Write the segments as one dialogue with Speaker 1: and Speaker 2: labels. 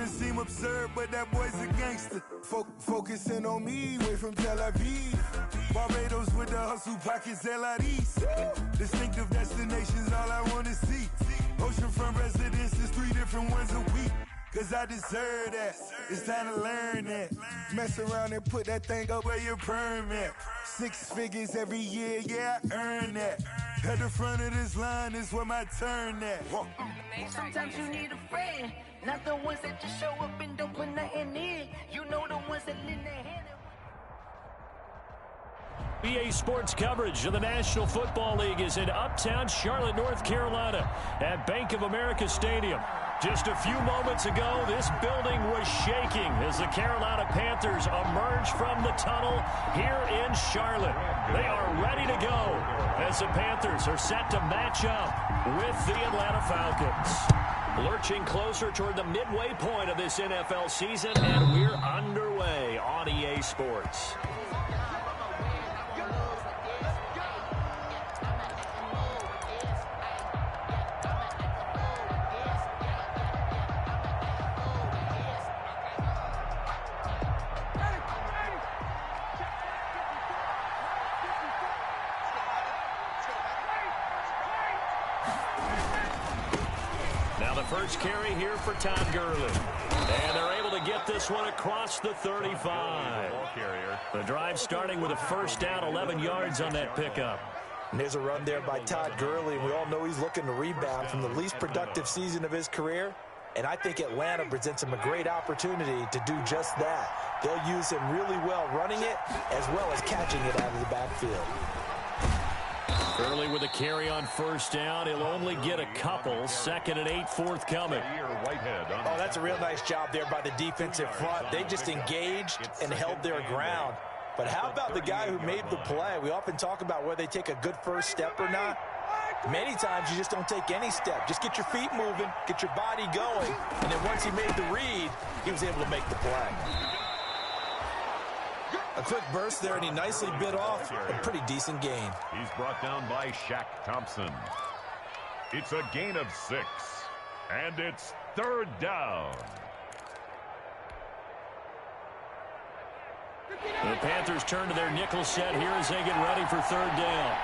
Speaker 1: wanna seem absurd, but that boy's a gangster. Focusing on me, way from Tel Aviv. Barbados with the hustle, pockets hell out east. Distinctive destinations, all I wanna see. Oceanfront residences, 3 different ones a week. Cause I deserve that, it's time to learn that. Mess around and put that thing up where your perm at. 6 figures every year, yeah, I earn that. At the front of this line is where my turn at.
Speaker 2: Sometimes you need a friend, not the ones that just show up and don't put nothing in. You know the ones that lend their hand.
Speaker 3: EA Sports coverage of the National Football League is in uptown Charlotte, North Carolina at Bank of America Stadium. Just a few moments ago, this building was shaking as the Carolina Panthers emerged from the tunnel here in Charlotte. They are ready to go as the Panthers are set to match up with the Atlanta Falcons. Lurching closer toward the midway point of this NFL season, and we're underway on EA Sports. First carry here for Todd Gurley. And they're able to get this one across the 35. The drive starting with a first down, 11 yards on that pickup.
Speaker 4: And there's a run there by Todd Gurley. We all know he's looking to rebound from the least productive season of his career. And I think Atlanta presents him a great opportunity to do just that. They'll use him really well running it as well as catching it out of the backfield.
Speaker 3: Gurley with a carry on first down. He'll only get a couple. 2nd and 8 forthcoming.
Speaker 4: Oh, that's a real nice job there by the defensive front. They just engaged and held their ground. But how about the guy who made the play? We often talk about whether they take a good first step or not. Many times you just don't take any step. Just get your feet moving, get your body going, and then once he made the read, he was able to make the play. A quick burst there, and he nicely bit off a pretty decent gain.
Speaker 5: He's brought down by Shaq Thompson. It's a gain of 6, and it's 3rd down.
Speaker 3: The Panthers turn to their nickel set here as they get ready for 3rd down.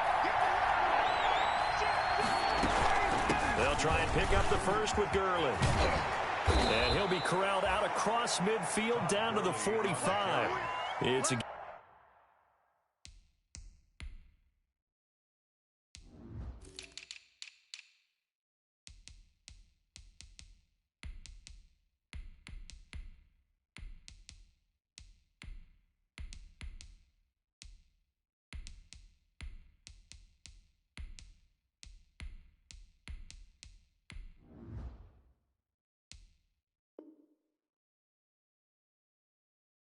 Speaker 3: They'll try and pick up the first with Gurley. And he'll be corralled out across midfield down to the 45. It's a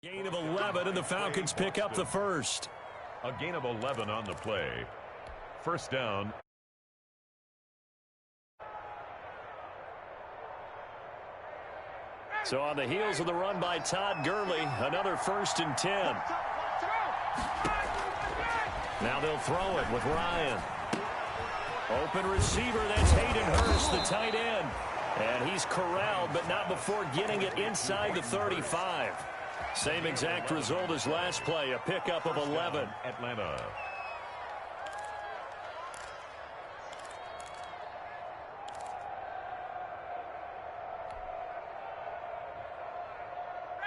Speaker 3: gain of 11, and the Falcons pick up the first.
Speaker 5: A gain of 11 on the play. First down.
Speaker 3: So on the heels of the run by Todd Gurley, another 1st and 10. Now they'll throw it with Ryan. Open receiver, that's Hayden Hurst, the tight end. And he's corralled, but not before getting it inside the 35. Same exact result as last play, a pickup of 11.
Speaker 5: Atlanta.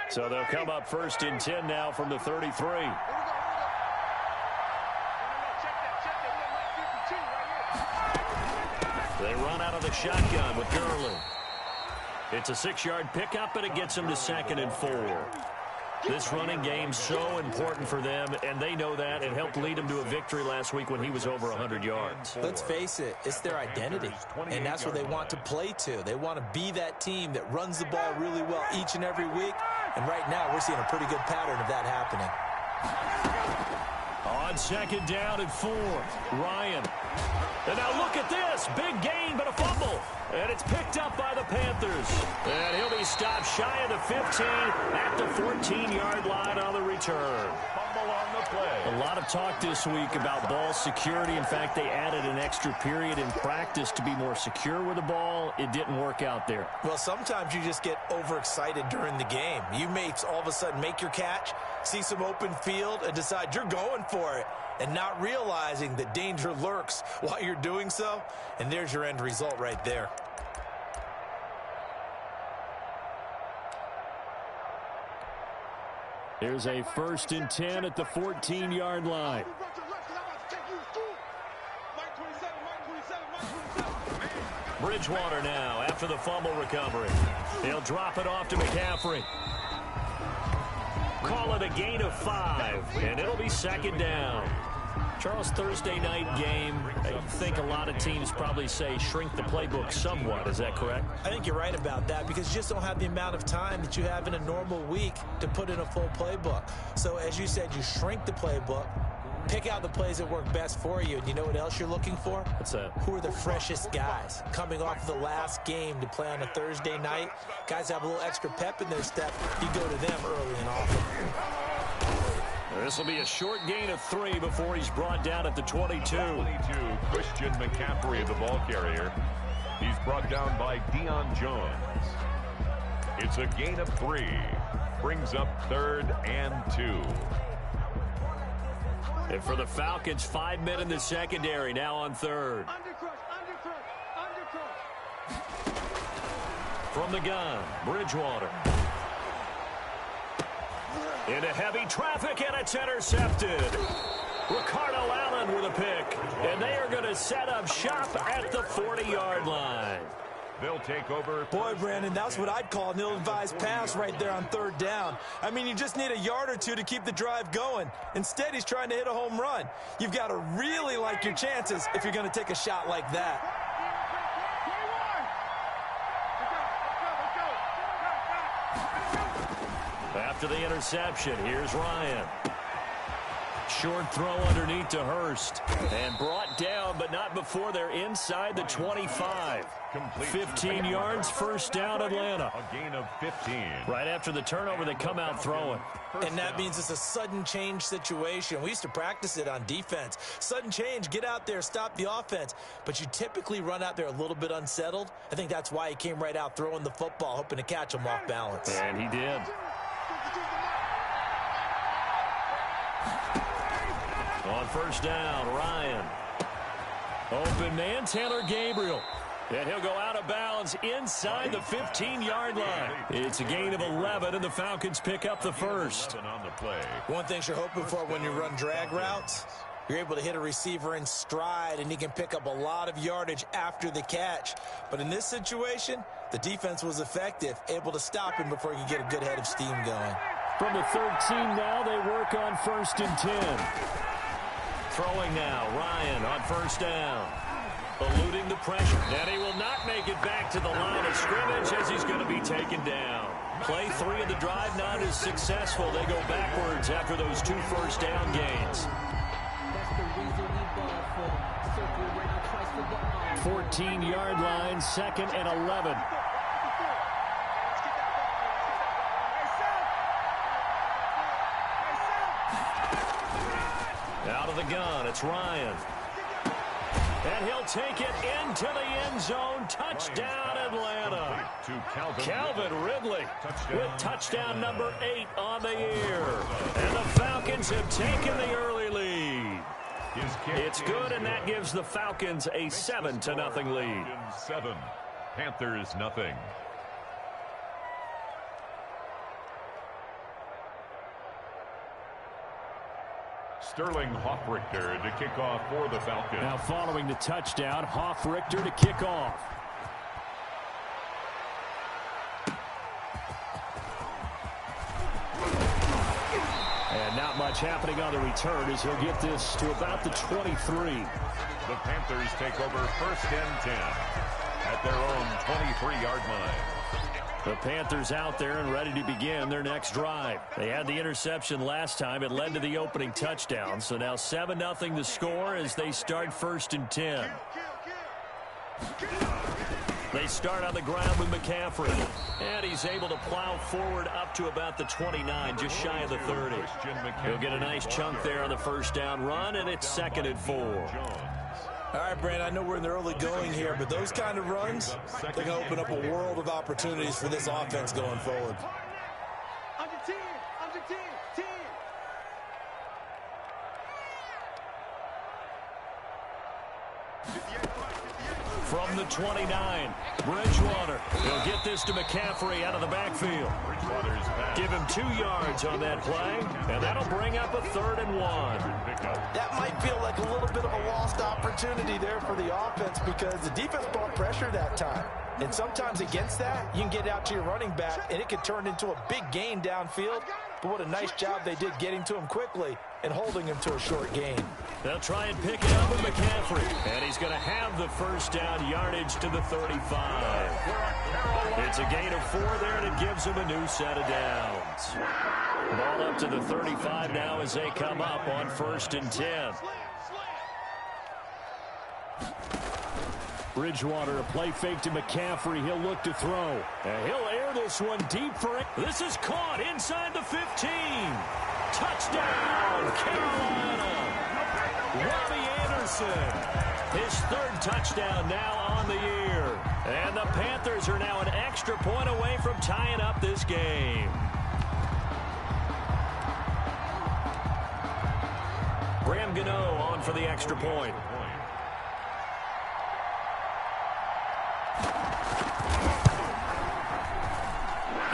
Speaker 3: So they'll come up 1st and 10 now from the 33. They run out of the shotgun with Gurley. It's a 6-yard pickup, and it gets them to 2nd and 4. This running game's so important for them, and they know that. It helped lead them to a victory last week when he was over 100 yards.
Speaker 4: Let's face it, it's their identity, and that's what they want to play to. They want to be that team that runs the ball really well each and every week, and right now we're seeing a pretty good pattern of that happening.
Speaker 3: On 2nd down and 4, Ryan. And now look at this. Big gain, but a fumble. And it's picked up by the Panthers. And he'll be stopped shy of the 15 at the 14-yard line on the return.
Speaker 5: on the play.
Speaker 3: A lot of talk this week about ball security. In fact, they added an extra period in practice to be more secure with the ball. It didn't work out there.
Speaker 4: Well, sometimes you just get overexcited during the game. You may all of a sudden make your catch, see some open field, and decide you're going for it, and not realizing that danger lurks while you're doing so. And there's your end result right there.
Speaker 3: Here's a 1st and 10 at the 14-yard line. Bridgewater now after the fumble recovery. He'll drop it off to McCaffrey. Call it a gain of 5, and it'll be 2nd down. Charles, Thursday night game, I think a lot of teams probably say shrink the playbook somewhat. Is that correct?
Speaker 4: I think you're right about that because you just don't have the amount of time that you have in a normal week to put in a full playbook. So as you said, you shrink the playbook, pick out the plays that work best for you. And you know what else you're looking for?
Speaker 3: What's that?
Speaker 4: Who are the freshest guys coming off the last game to play on a Thursday night? Guys have a little extra pep in their step. You go to them early and often.
Speaker 3: This will be a short gain of 3 before he's brought down at the 22.
Speaker 5: Christian McCaffrey, the ball carrier. He's brought down by Deion Jones. It's a gain of 3. Brings up 3rd and 2.
Speaker 3: And for the Falcons, 5 men in the secondary, now on 3rd. From the gun, Bridgewater. Into heavy traffic, and it's intercepted. Ricardo Allen with a pick, and they are going to set up shop at the 40-yard line.
Speaker 5: They'll take over.
Speaker 4: Boy, Brandon, that's what I'd call an ill-advised pass right there on 3rd down. I mean, you just need a yard or two to keep the drive going. Instead, he's trying to hit a home run. You've got to really like your chances if you're going to take a shot like that.
Speaker 3: After the interception, here's Ryan. Short throw underneath to Hurst. And brought down, but not before they're inside the 25. 15 yards, 1st down, Atlanta.
Speaker 5: A gain of 15.
Speaker 3: Right after the turnover, they come out throwing.
Speaker 4: And that means it's a sudden change situation. We used to practice it on defense. Sudden change, get out there, stop the offense. But you typically run out there a little bit unsettled. I think that's why he came right out throwing the football, hoping to catch him off balance.
Speaker 3: And he did. On 1st down, Ryan. Open man, Taylor Gabriel. And he'll go out of bounds inside the 15-yard line. It's a gain of 11, and the Falcons pick up the 1st.
Speaker 4: One thing you're hoping for when you run drag routes, you're able to hit a receiver in stride, and he can pick up a lot of yardage after the catch. But in this situation, the defense was effective, able to stop him before he could get a good head of steam going.
Speaker 3: From the 13 now, they work on 1st and 10. Throwing now, Ryan on 1st down. Eluding the pressure. And he will not make it back to the line of scrimmage as he's going to be taken down. Play 3 of the drive not as successful. They go backwards after those 2 1st down gains. 14-yard line, 2nd and 11. Out of the gun, it's Ryan. And he'll take it into the end zone. Touchdown, Atlanta. Calvin Ridley with touchdown number 8 on the year. And the Falcons have taken the early lead. It's good, and that gives the Falcons a 7-0 lead.
Speaker 5: 7, Panthers nothing. Sterling Hoffrichter to kick off for the Falcons.
Speaker 3: Now following the touchdown, Hoffrichter to kick off. And not much happening on the return as he'll get this to about the 23.
Speaker 5: The Panthers take over 1st and 10 at their own 23-yard line.
Speaker 3: The Panthers out there and ready to begin their next drive. They had the interception last time. It led to the opening touchdown. So now 7-0 the score as they start 1st and 10. They start on the ground with McCaffrey. And he's able to plow forward up to about the 29, just shy of the 30. He'll get a nice chunk there on the first down run, and it's 2nd and 4.
Speaker 4: All right, Brandon, I know we're in the early going here, but those kind of runs, they can open up a world of opportunities for this offense going forward.
Speaker 2: Under 10, 10.
Speaker 3: From the 29, Bridgewater. He'll get this to McCaffrey out of the backfield. Give him 2 yards on that play, and that'll bring up a 3rd and 1.
Speaker 4: That might feel like a little bit of a lost opportunity there for the offense because the defense brought pressure that time. And sometimes against that, you can get out to your running back, and it could turn into a big gain downfield. But what a nice job they did getting to him quickly and holding him to a short gain.
Speaker 3: They'll try and pick it up with McCaffrey. And he's going to have the first down yardage to the 35. It's a gain of 4 there, and it gives him a new set of downs. Ball up to the 35 now as they come up on 1st and 10. Bridgewater, a play fake to McCaffrey. He'll look to throw. And he'll air this one deep for it. This is caught inside the 15. Touchdown, Carolina. Robbie Anderson. His 3rd touchdown now on the year. And the Panthers are now an extra point away from tying up this game. Graham Gano on for the extra point.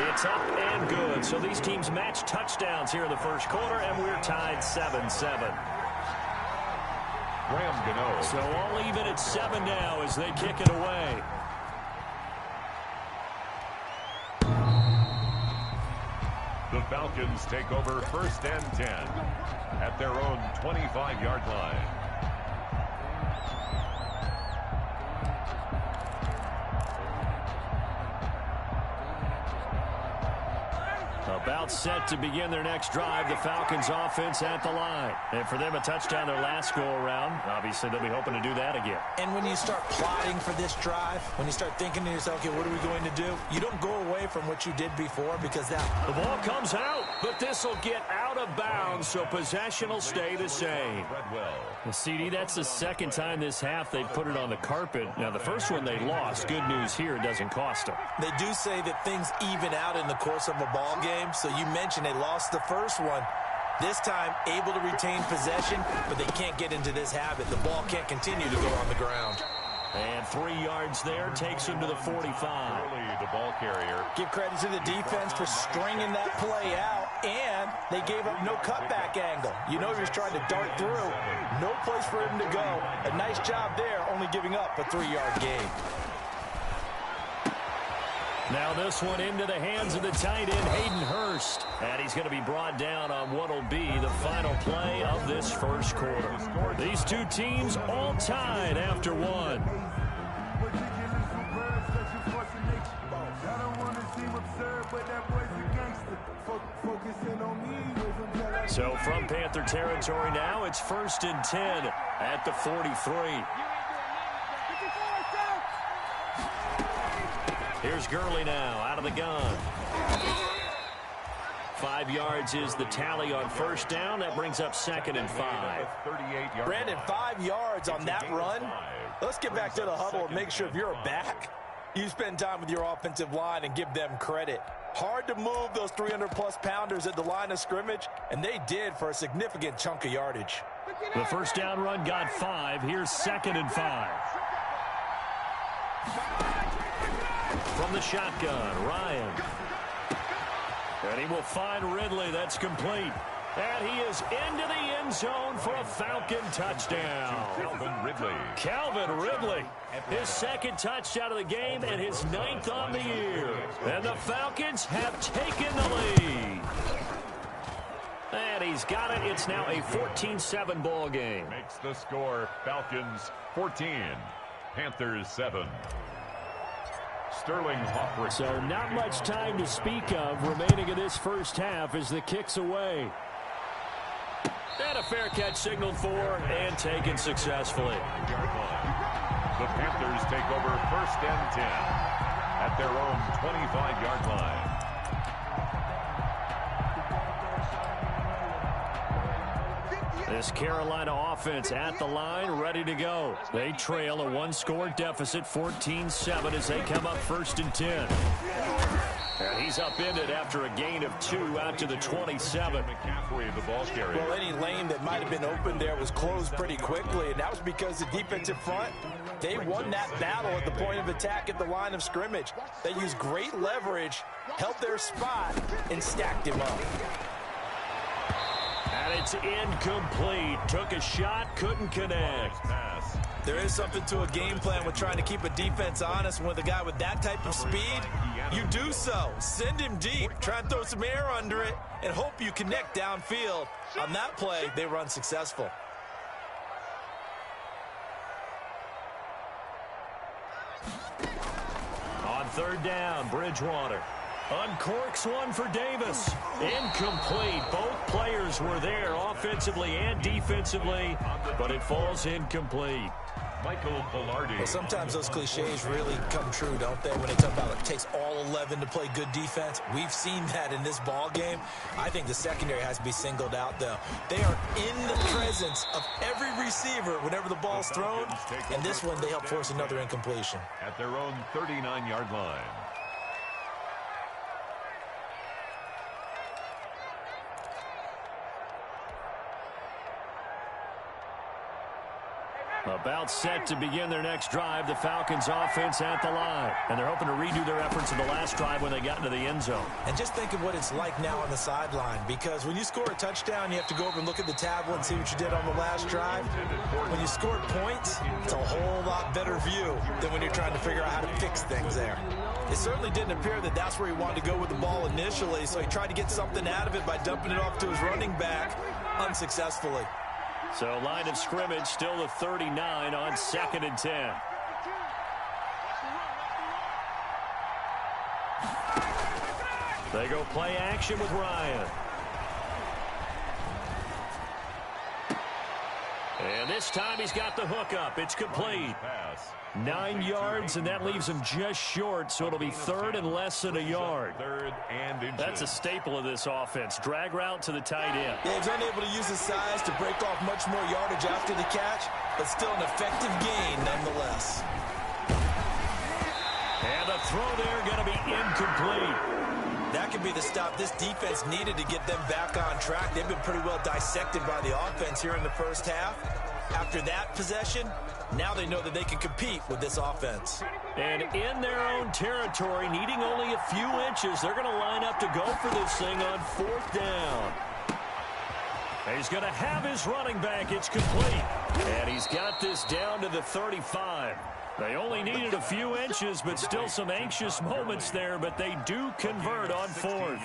Speaker 3: It's up and good. So these teams match touchdowns here in the first quarter, and we're tied 7-7.
Speaker 5: Graham Gano.
Speaker 3: So all even at 7 now as they kick it away.
Speaker 5: The Falcons take over 1st and 10 at their own 25-yard line.
Speaker 3: About set to begin their next drive. The Falcons offense at the line. And for them, a touchdown their last go-around. Obviously, they'll be hoping to do that again.
Speaker 4: And when you start plotting for this drive, when you start thinking to yourself, okay, what are we going to do? You don't go away from what you did before because that...
Speaker 3: The ball comes out, but this will get out of bounds, so possession will stay the same. Well, CD, that's the 2nd time this half they've put it on the carpet. Now, the first one they lost. Good news here, it doesn't cost them.
Speaker 4: They do say that things even out in the course of a ball game. So you mentioned they lost the first one. This time, able to retain possession, but they can't get into this habit. The ball can't continue to go on the ground.
Speaker 3: And 3 yards there takes him to the 45.
Speaker 5: Early, the ball carrier.
Speaker 4: Give credit to the defense for stringing that play out, and they gave up no cutback angle. You know he was trying to dart through. No place for him to go. A nice job there, only giving up a 3-yard gain.
Speaker 3: Now this one into the hands of the tight end, Hayden Hurst. And he's going to be brought down on what will be the final play of this first quarter. These two teams all tied after 1. So from Panther territory now, it's 1st and 10 at the 43. Here's Gurley now out of the gun. 5 yards is the tally on first down. That brings up 2nd and 5.
Speaker 4: Brandon, 5 yards on that run. Let's get back to the huddle and make sure if you're a back, you spend time with your offensive line and give them credit. Hard to move those 300-plus pounders at the line of scrimmage, and they did for a significant chunk of yardage.
Speaker 3: The first down run got 5. Here's 2nd and 5. From the shotgun, Ryan. And he will find Ridley. That's complete. And he is into the end zone for a Falcon touchdoad. Calvin Ridley. His 2nd touchdown of the game and his 9th on the year. And the Falcons have taken the lead. And he's got it. It's now a 14-7 ball game.
Speaker 5: Makes the score Falcons 14, Panthers 7. Sterling Hoffrichter.
Speaker 3: So not much time to speak of remaining in this first half as the kick's away. And a fair catch signaled for and taken successfully.
Speaker 5: The Panthers take over 1st and 10 at their own 25-yard line.
Speaker 3: This Carolina offense at the line, ready to go. They trail a one-score deficit, 14-7, as they come up 1st and 10. And he's upended after a gain of 2 out to the 27.
Speaker 5: McCaffrey, the ball carrier.
Speaker 4: Well, any lane that might have been open there was closed pretty quickly, and that was because the defensive front, they won that battle at the point of attack at the line of scrimmage. They used great leverage, held their spot, and stacked him up.
Speaker 3: And it's incomplete. Took a shot, couldn't connect.
Speaker 4: There is something to a game plan with trying to keep a defense honest. With a guy with that type of speed, you do so. Send him deep, try and throw some air under it, and hope you connect downfield. On that play, they were unsuccessful.
Speaker 3: On 3rd down, Bridgewater uncorks one for Davis. Incomplete. Both players were there offensively and defensively, but it falls incomplete.
Speaker 5: Michael Pilardi.
Speaker 4: Well, sometimes those cliches really come true, don't they? When they talk about it takes all 11 to play good defense. We've seen that in this ball game. I think the secondary has to be singled out, though. They are in the presence of every receiver whenever the ball's thrown. And this one, they help force another incompletion.
Speaker 5: At their own 39-yard line.
Speaker 3: About set to begin their next drive, the Falcons offense at the line. And they're hoping to redo their efforts in the last drive when they got into the end zone.
Speaker 4: And just think of what it's like now on the sideline, because when you score a touchdown, you have to go over and look at the tablet and see what you did on the last drive. When you score points, it's a whole lot better view than when you're trying to figure out how to fix things there. It certainly didn't appear that that's where he wanted to go with the ball initially, so he tried to get something out of it by dumping it off to his running back unsuccessfully.
Speaker 3: So line of scrimmage still the 39 on 2nd and 10. They go play action with Ryan. And this time he's got the hookup. It's complete. 9 yards, and that leaves him just short, so it'll be 3rd and less than a yard.
Speaker 5: 3rd and inches.
Speaker 3: That's a staple of this offense. Drag route to the tight end.
Speaker 4: Yeah, he's unable to use his size to break off much more yardage after the catch, but still an effective gain nonetheless.
Speaker 3: And the throw there going to be incomplete.
Speaker 4: That could be the stop this defense needed to get them back on track. They've been pretty well dissected by the offense here in the first half. After that possession, now they know that they can compete with this offense.
Speaker 3: And in their own territory, needing only a few inches, they're going to line up to go for this thing on 4th down. He's going to have his running back. It's complete. And he's got this down to the 35. They only needed a few inches, but still some anxious moments there, but they do convert on 4th.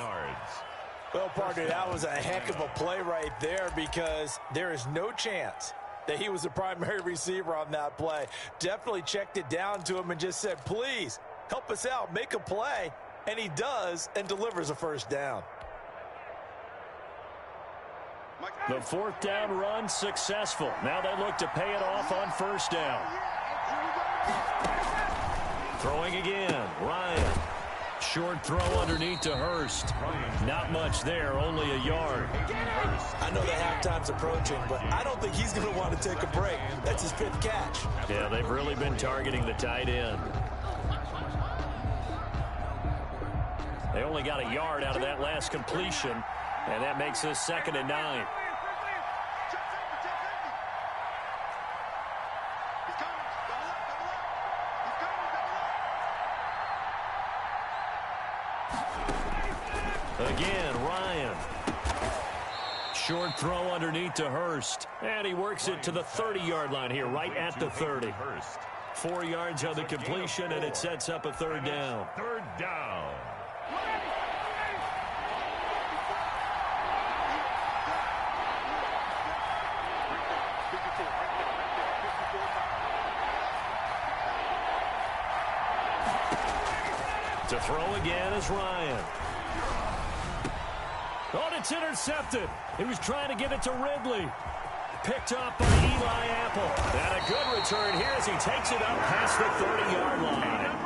Speaker 4: Well, partner, that was a heck of a play right there, because there is no chance that he was the primary receiver on that play. Definitely checked it down to him and just said, please, help us out, make a play. And he does, and delivers a 1st down.
Speaker 3: The 4th down run successful. Now they look to pay it off on 1st down. Throwing again, Ryan. Short throw underneath to Hurst. Not much there, only a yard.
Speaker 4: I know the halftime's approaching, but I don't think he's going to want to take a break. That's his 5th catch.
Speaker 3: Yeah, they've really been targeting the tight end. They only got a yard out of that last completion, and that makes this 2nd and 9. Again, Ryan. Short throw underneath to Hurst. And he works it to the 30-yard line here, right at the 30. 4 yards on the completion, and it sets up a 3rd down.
Speaker 5: 3rd down.
Speaker 3: To throw again is Ryan. Oh, it's intercepted. He was trying to get it to Ridley. Picked up by Eli Apple. And a good return here as he takes it up past the 30-yard line.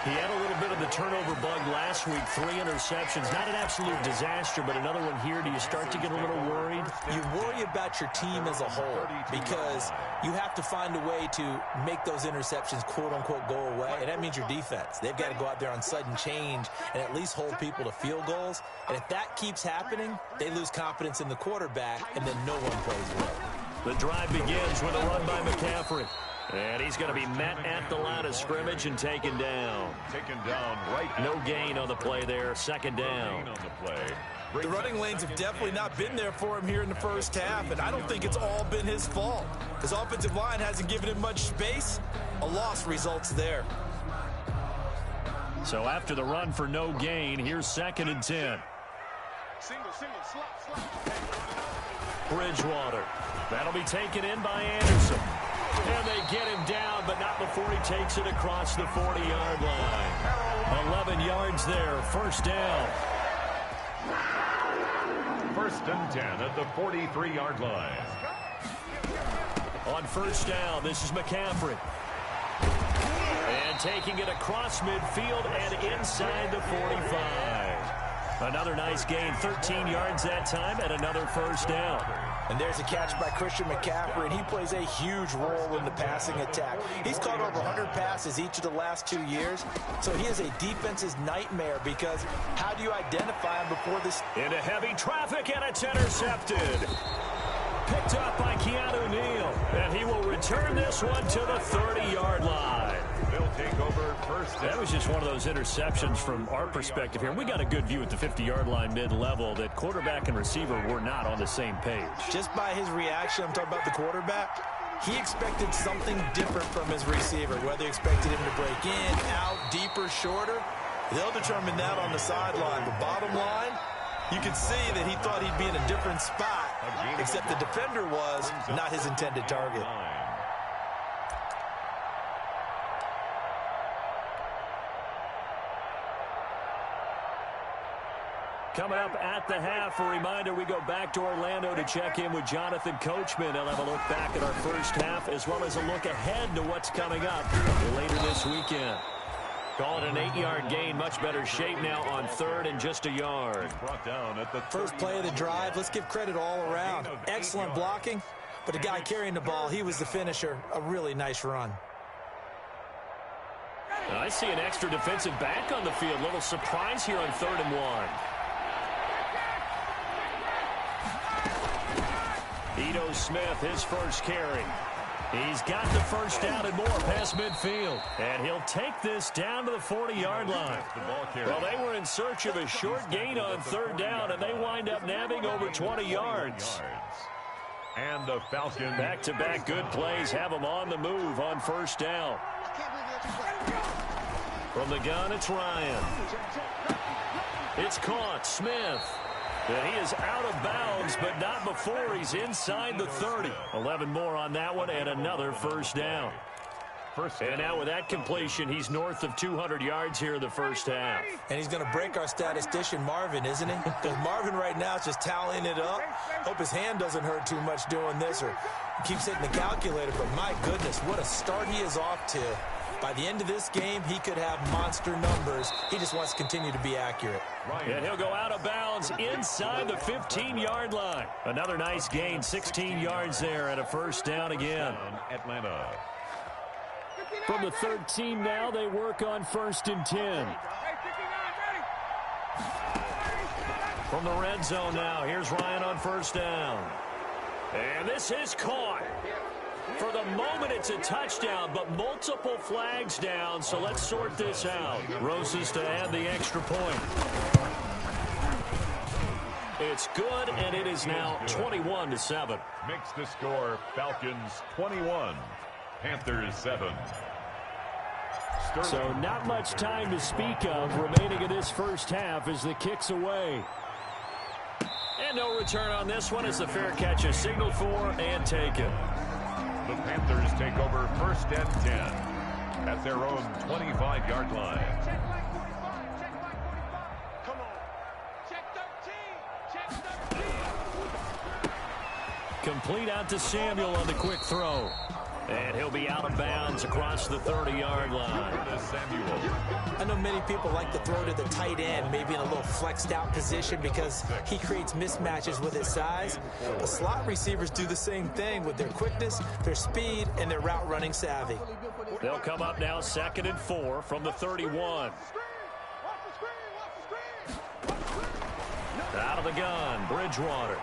Speaker 3: He had a little bit of the turnover bug last week, 3 interceptions. Not an absolute disaster, but another one here. Do you start to get a little worried?
Speaker 4: You worry about your team as a whole because you have to find a way to make those interceptions, quote-unquote, go away, and that means your defense. They've got to go out there on sudden change and at least hold people to field goals. And if that keeps happening, they lose confidence in the quarterback, and then no one plays well.
Speaker 3: The drive begins with a run by McCaffrey. And he's going to be met at the line of scrimmage and taken down.
Speaker 5: Taken down right.
Speaker 3: No gain on the play there. Second down.
Speaker 5: On the play.
Speaker 4: The running lanes have definitely not been there for him here in the first half, and I don't think it's all been his fault. His offensive line hasn't given him much space. A loss results there.
Speaker 3: So after the run for no gain, here's 2nd and 10. Bridgewater. That'll be taken in by Anderson. And they get him down, but not before he takes it across the 40-yard line. 11 yards there, first down.
Speaker 5: 1st and 10 at the 43-yard line.
Speaker 3: On first down, this is McCaffrey. And taking it across midfield and inside the 45. Another nice gain, 13 yards that time, and another first down.
Speaker 4: And there's a catch by Christian McCaffrey, and he plays a huge role in the passing attack. He's caught over 100 passes each of the last 2 years, so he is a defense's nightmare because how do you identify him before this?
Speaker 3: Into heavy traffic, and it's intercepted. Picked up by Keanu Neal, and he will return this one to the 30-yard line.
Speaker 5: They'll take over first.
Speaker 3: That was just one of those interceptions from our perspective here. We got a good view at the 50-yard line mid-level that quarterback and receiver were not on the same page.
Speaker 4: Just by his reaction, I'm talking about the quarterback, he expected something different from his receiver, whether he expected him to break in, out, deeper, shorter. They'll determine that on the sideline. The bottom line, you could see that he thought he'd be in a different spot, except the defender was not his intended target.
Speaker 3: Coming up at the half, a reminder, we go back to Orlando to check in with Jonathan Coachman. He'll have a look back at our first half as well as a look ahead to what's coming up later this weekend. Call it an 8-yard gain, much better shape now on 3rd and just a yard.
Speaker 5: Brought down at the
Speaker 4: first play of the drive. Let's give credit all around. Excellent blocking, but the guy carrying the ball, he was the finisher. A really nice run.
Speaker 3: I see an extra defensive back on the field. Little surprise here on 3rd and 1. Ito Smith, his first carry. He's got the first down and more past midfield. And he'll take this down to the 40-yard line. Well, they were in search of a short gain on 3rd down, and they wind up nabbing over 20 yards.
Speaker 5: And the Falcons.
Speaker 3: Back-to-back good plays have them on the move on first down. From the gun, it's Ryan. It's caught. Smith. And he is out of bounds, but not before he's inside the 30. 11 more on that one, and another first down. And now with that completion, he's north of 200 yards here in the first half.
Speaker 4: And he's going to break our statistician, Marvin, isn't he? Because Marvin right now is just tallying it up. Hope his hand doesn't hurt too much doing this, or keeps hitting the calculator. But my goodness, what a start he is off to. By the end of this game, he could have monster numbers. He just wants to continue to be accurate.
Speaker 3: And he'll go out of bounds inside the 15-yard line. Another nice gain, 16 yards there, and a first down again.
Speaker 5: Atlanta.
Speaker 3: From the 13 now, they work on 1st and 10. From the red zone now, here's Ryan on first down. And this is caught. For the moment, it's a touchdown, but multiple flags down, so let's sort this out. Rosas to add the extra point. It's good, and it is now 21-7.
Speaker 5: Makes the score Falcons 21, Panthers 7.
Speaker 3: So not much time to speak of remaining in this first half as the kick's away. And no return on this one as the fair catch is signaled for and taken.
Speaker 5: The Panthers take over 1st and 10 at their own 25-yard line.
Speaker 3: Complete out to Samuel on the quick throw. And he'll be out of bounds across the 30-yard line.
Speaker 4: I know many people like to throw to the tight end, maybe in a little flexed out position because he creates mismatches with his size. But slot receivers do the same thing with their quickness, their speed, and their route running savvy.
Speaker 3: They'll come up now 2nd and 4 from the 31. Out of the gun, Bridgewater.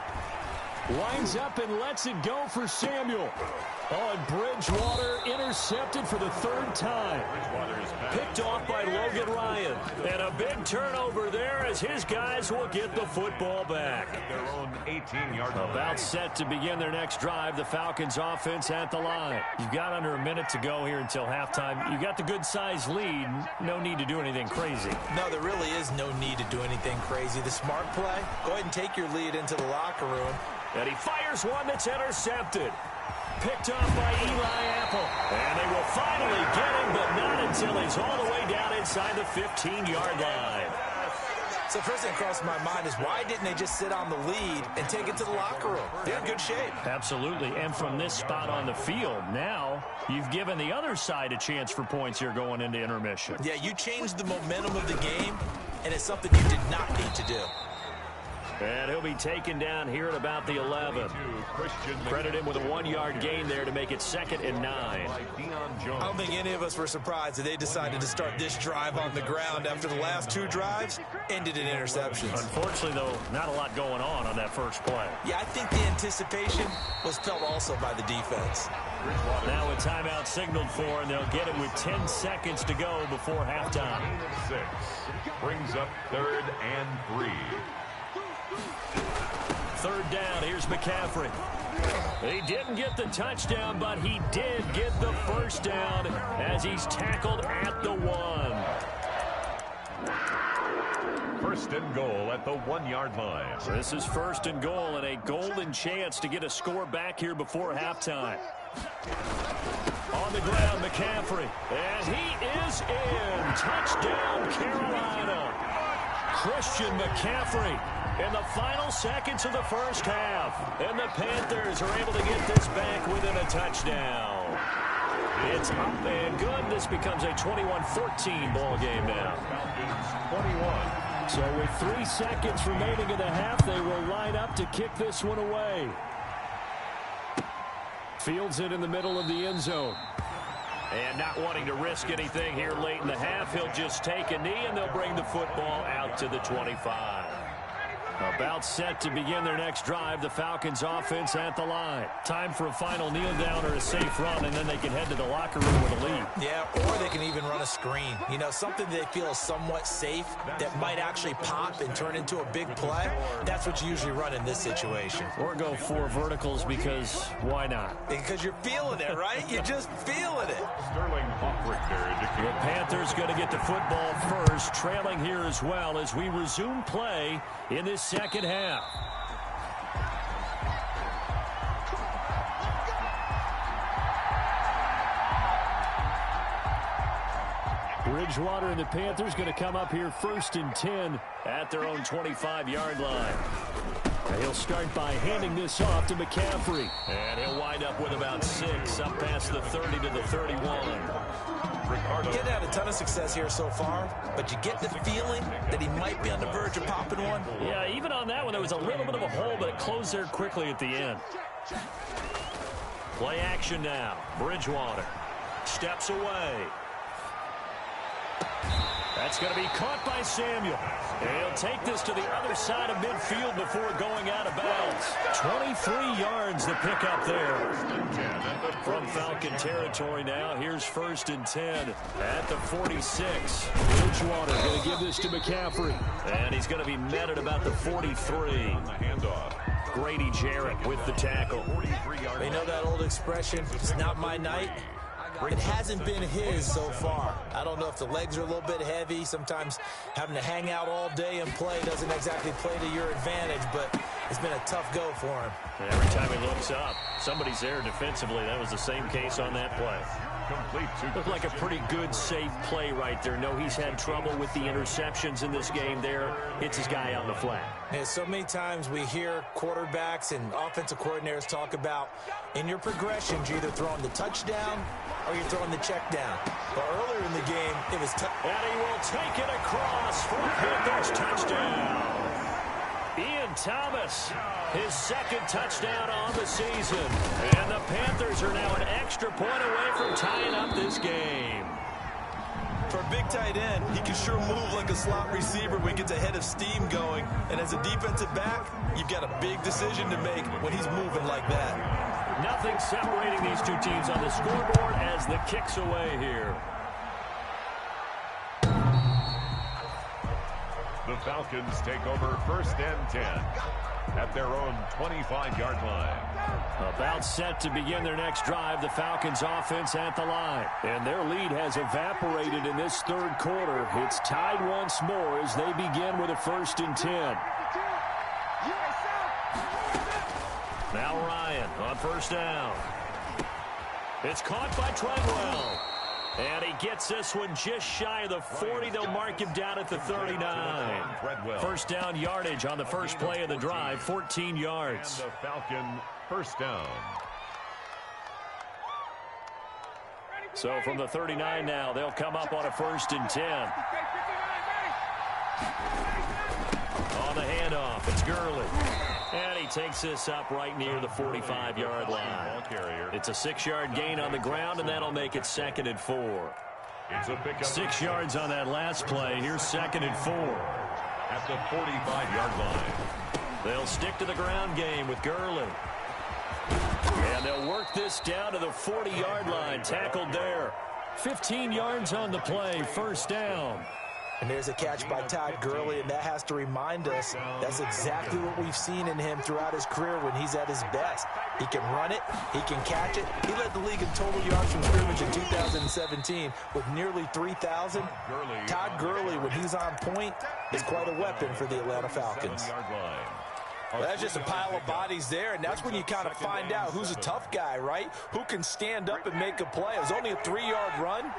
Speaker 3: Lines up and lets it go for Samuel. Oh, and Bridgewater intercepted for the 3rd time. Picked off by Logan Ryan. And a big turnover there as his guys will get the football back.
Speaker 5: Their own 18-yard line.
Speaker 3: About set to begin their next drive. The Falcons offense at the line. You've got under a minute to go here until halftime. You got the good-sized lead. No need to do anything crazy.
Speaker 4: No, there really is no need to do anything crazy. The smart play, go ahead and take your lead into the locker room.
Speaker 3: And he fires one that's intercepted. Picked off by Eli Apple. And they will finally get him, but not until he's all the way down inside the 15-yard line.
Speaker 4: So first thing crossed my mind is why didn't they just sit on the lead and take it to the locker room? They're in good shape.
Speaker 3: Absolutely. And from this spot on the field, now you've given the other side a chance for points here going into intermission.
Speaker 4: Yeah, you changed the momentum of the game, and it's something you did not need to do.
Speaker 3: And he'll be taken down here at about the 11. Credit him with a 1-yard gain there to make it 2nd and 9.
Speaker 4: I don't think any of us were surprised that they decided to start this drive on the ground after the last 2 drives ended in interceptions.
Speaker 3: Unfortunately, though, not a lot going on that first play.
Speaker 4: Yeah, I think the anticipation was felt also by the defense.
Speaker 3: Now a timeout signaled for, and they'll get it with 10 seconds to go before halftime.
Speaker 5: 6 brings up 3rd and 3.
Speaker 3: 3rd down, here's McCaffrey. He didn't get the touchdown, but he did get the first down as he's tackled at the 1.
Speaker 5: 1st and goal at the 1-yard line.
Speaker 3: This is 1st and goal and a golden chance to get a score back here before halftime. On the ground, McCaffrey. And he is in. Touchdown, Carolina. Christian McCaffrey in the final seconds of the first half. And the Panthers are able to get this back within a touchdown. It's up and good. This becomes a 21-14 ball game now.
Speaker 5: 21.
Speaker 3: So with 3 seconds remaining in the half, they will line up to kick this one away. Fields it in the middle of the end zone. And not wanting to risk anything here late in the half, he'll just take a knee, and they'll bring the football out to the 25. About set to begin their next drive, the Falcons offense at the line. Time for a final kneel down or a safe run, and then they can head to the locker room with a lead.
Speaker 4: Yeah, or they can even run a screen. You know, something they feel is somewhat safe that might actually pop and turn into a big play. That's what you usually run in this situation.
Speaker 3: Or go 4 verticals because why not?
Speaker 4: Because you're feeling it, right? You're just feeling it.
Speaker 5: Sterling Hoffrichter.
Speaker 3: The Panthers going to get the football first, trailing here as well as we resume play in this second half. Bridgewater and the Panthers going to come up here 1st and 10 at their own 25-yard line. And he'll start by handing this off to McCaffrey. And he'll wind up with about 6 up past the 30 to the 31.
Speaker 4: Getting had a ton of success here so far, but you get the feeling that he might be on the verge of popping one.
Speaker 3: Yeah, even on that one, there was a little bit of a hole, but it closed there quickly at the end. Play action now. Bridgewater steps away. That's going to be caught by Samuel. And he'll take this to the other side of midfield before going out of bounds. 23 yards to pick up there. From Falcon territory now, here's 1st and 10 at the 46. Bridgewater going to give this to McCaffrey. And he's going to be met at about the 43.
Speaker 5: Handoff.
Speaker 3: Grady Jarrett with the tackle.
Speaker 4: You know that old expression, it's not my night? It hasn't been his so far. I don't know if the legs are a little bit heavy. Sometimes having to hang out all day and play doesn't exactly play to your advantage, but it's been a tough go for him.
Speaker 3: Every time he looks up, somebody's there defensively. That was the same case on that play.
Speaker 5: complete to
Speaker 3: Looked like a pretty good, safe play right there. No, he's had trouble with the interceptions in this game there. Hits his guy on the flat.
Speaker 4: Yeah, so many times we hear quarterbacks and offensive coordinators talk about in your progressions, you're either throwing the touchdown or you're throwing the check down. But earlier in the game, it was
Speaker 3: and he will take it across for a Panthers touchdown. Ian Thomas, his second touchdown on the season. And the Panthers are now an extra point away from tying up this game.
Speaker 6: For a big tight end, he can sure move like a slot receiver when he gets a head of steam going. And as a defensive back, you've got a big decision to make when he's moving like that.
Speaker 3: Nothing separating these two teams on the scoreboard as the kick's away here.
Speaker 5: The Falcons take over 1st and 10 at their own 25-yard line.
Speaker 3: About set to begin their next drive, the Falcons offense at the line. And their lead has evaporated in this third quarter. It's tied once more as they begin with a 1st and 10. Now Ryan on 1st down. It's caught by Treadwell. And he gets this one just shy of the 40. They'll mark him down at the 39. 1st down yardage on the first play of the drive, 14 yards.
Speaker 5: And the Falcon 1st down.
Speaker 3: So from the 39 now, they'll come up on a 1st and 10. On the handoff, it's Gurley. And he takes this up right near the 45-yard line. It's a 6-yard gain on the ground, and that'll make it 2nd and 4. 6 yards on that last play. Here's 2nd and 4.
Speaker 5: At the 45-yard line.
Speaker 3: They'll stick to the ground game with Gurley. And they'll work this down to the 40-yard line. Tackled there. 15 yards on the play. 1st down.
Speaker 4: And there's a catch by Todd Gurley, and that has to remind us that's exactly what we've seen in him throughout his career when he's at his best. He can run it. He can catch it. He led the league in total yards from scrimmage in 2017 with nearly 3,000. Todd Gurley, when he's on point, is quite a weapon for the Atlanta Falcons. Well, that's just a pile of bodies there, and that's when you kind of find out who's a tough guy, right? Who can stand up and make a play. It was only a 3-yard run.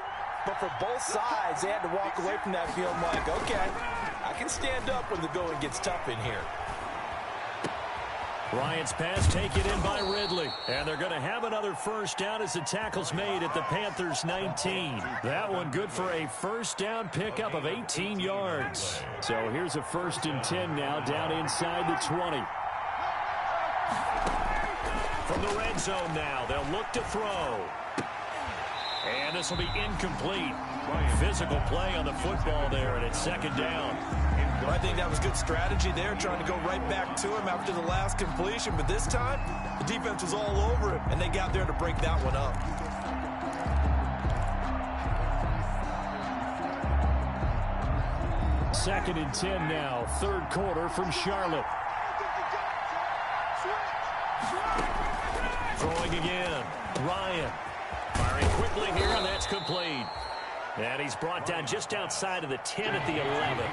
Speaker 4: But for both sides, they had to walk away from that feeling like, okay, I can stand up when the going gets tough in here.
Speaker 3: Ryan's pass taken in by Ridley. And they're going to have another 1st down as the tackle's made at the Panthers' 19. That one good for a 1st down pickup of 18 yards. So here's a 1st and 10 now down inside the 20. From the red zone now, they'll look to throw. And this will be incomplete. Physical play on the football there, and it's 2nd down.
Speaker 6: I think that was good strategy there, trying to go right back to him after the last completion. But this time, the defense was all over him, and they got there to break that one up.
Speaker 3: Second and 10 now, 3rd quarter from Charlotte. Throwing again, Ryan. Firing quickly here, and that's complete. And he's brought down just outside of the 10 at the 11.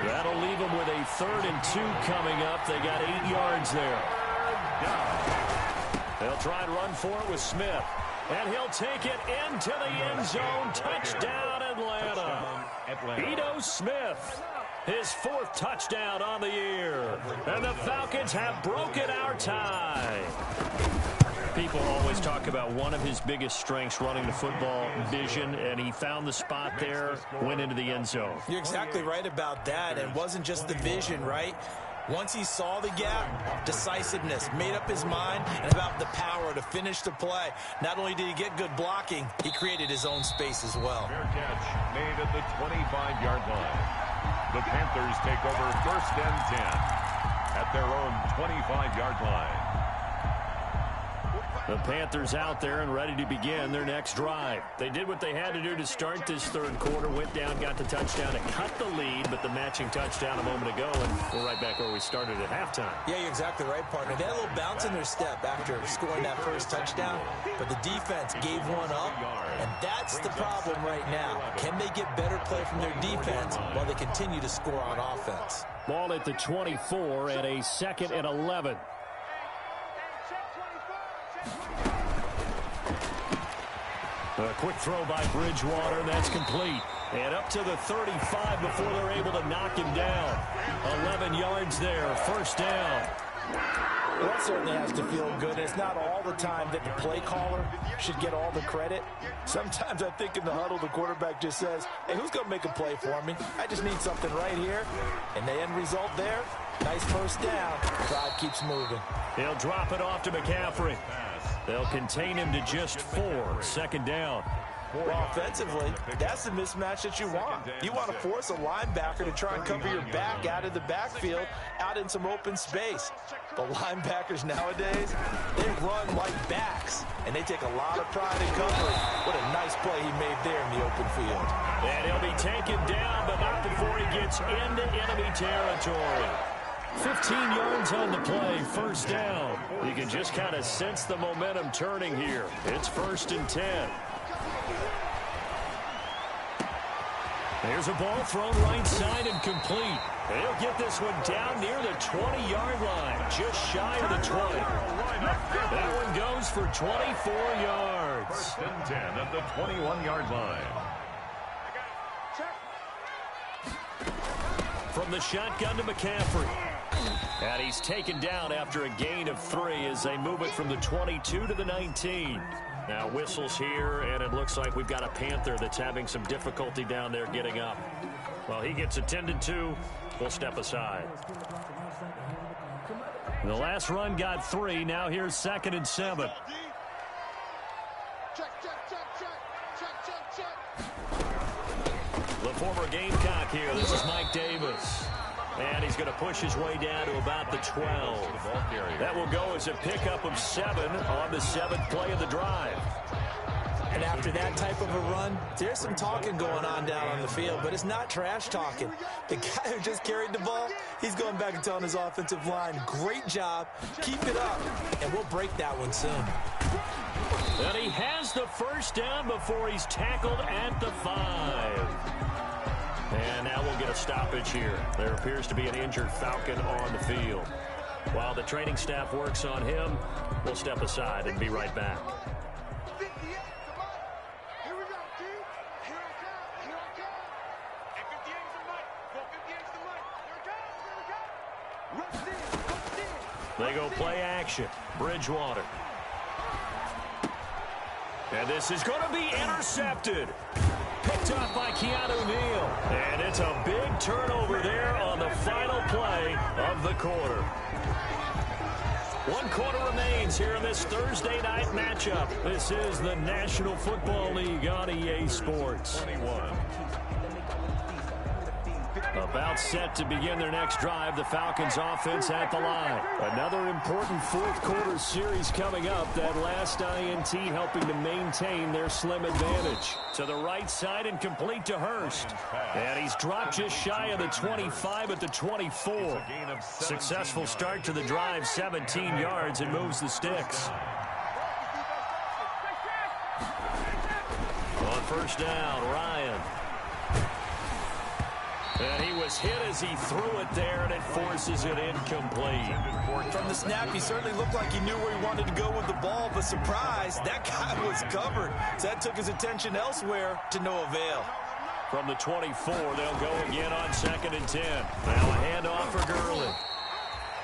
Speaker 3: That'll leave him with a 3rd and 2 coming up. They got 8 yards there. They'll try and run for it with Smith. And he'll take it into the end zone. Touchdown, Atlanta. Ito Smith, his 4th touchdown on the year. And the Falcons have broken our tie. People always talk about one of his biggest strengths running the football, vision, and he found the spot there, went into the end zone.
Speaker 4: You're exactly right about that. And it wasn't just the vision, right? Once he saw the gap, decisiveness, made up his mind, and about the power to finish the play. Not only did he get good blocking, he created his own space as well.
Speaker 5: Fair catch made at the 25-yard line. The Panthers take over 1st and 10 at their own 25-yard line.
Speaker 3: The Panthers out there and ready to begin their next drive. They did what they had to do to start this 3rd quarter, went down, got the touchdown to cut the lead, but the matching touchdown a moment ago, and we're right back where we started at halftime.
Speaker 4: Yeah, you're exactly right, partner. They had a little bounce in their step after scoring that 1st touchdown, but the defense gave one up, and that's the problem right now. Can they get better play from their defense while they continue to score on offense?
Speaker 3: Ball at the 24 and a 2nd and 11. A quick throw by Bridgewater. That's complete. And up to the 35 before they're able to knock him down. 11 yards there. First down.
Speaker 4: Well, that certainly has to feel good. It's not all the time that the play caller should get all the credit. Sometimes I think in the huddle, the quarterback just says, hey, who's going to make a play for me? I just need something right here. And the end result there, nice first down. Drive keeps moving.
Speaker 3: They'll drop it off to McCaffrey. They'll contain him to just 4. Second down.
Speaker 4: Well, offensively, that's the mismatch that you want. You want to force a linebacker to try and cover your back out of the backfield, out in some open space. The linebackers nowadays, they run like backs, and they take a lot of pride in covering. What a nice play he made there in the open field.
Speaker 3: And he'll be taken down, but not before he gets into enemy territory. 15 yards on the play, first down. You can just kind of sense the momentum turning here. It's 1st and 10. There's a ball thrown right side and complete. He'll get this one down near the 20-yard line, just shy of the 20. That one goes for 24 yards.
Speaker 5: 1st and 10 at the 21-yard line.
Speaker 3: From the shotgun to McCaffrey. And he's taken down after a gain of 3 as they move it from the 22 to the 19. Now whistles here, and it looks like we've got a Panther that's having some difficulty down there getting up. Well, he gets attended to. We'll step aside. The last run got 3. Now here's 2nd and 7. The former Gamecock here. This is Mike Davis. And he's going to push his way down to about the 12. That will go as a pickup of 7 on the 7th play of the drive.
Speaker 4: And after that type of a run, there's some talking going on down on the field, but it's not trash talking. The guy who just carried the ball, he's going back and telling his offensive line, great job, keep it up, and we'll break that one soon.
Speaker 3: And he has the first down before he's tackled at the 5. And now we'll get a stoppage here. There appears to be an injured Falcon on the field. While the training staff works on him, we'll step aside and be right back. They go play action. Bridgewater. And this is going to be intercepted. Picked up by Keanu Neal. And it's a big turnover there on the final play of the quarter. 1 quarter remains here in this Thursday night matchup. This is the National Football League on EA Sports.
Speaker 5: 21.
Speaker 3: About set to begin their next drive, the Falcons offense at the line. Another important 4th quarter series coming up. That last INT helping to maintain their slim advantage. To the right side and complete to Hurst. And he's dropped just shy of the 25 at the 24. Successful start to the drive, 17 yards, and moves the sticks. On first down, Ryan. And he was hit as he threw it there, and it forces it incomplete.
Speaker 4: From the snap, he certainly looked like he knew where he wanted to go with the ball, but surprise, that guy was covered. So that took his attention elsewhere to no avail.
Speaker 3: From the 24, they'll go again on 2nd and 10. Now a handoff for Gurley.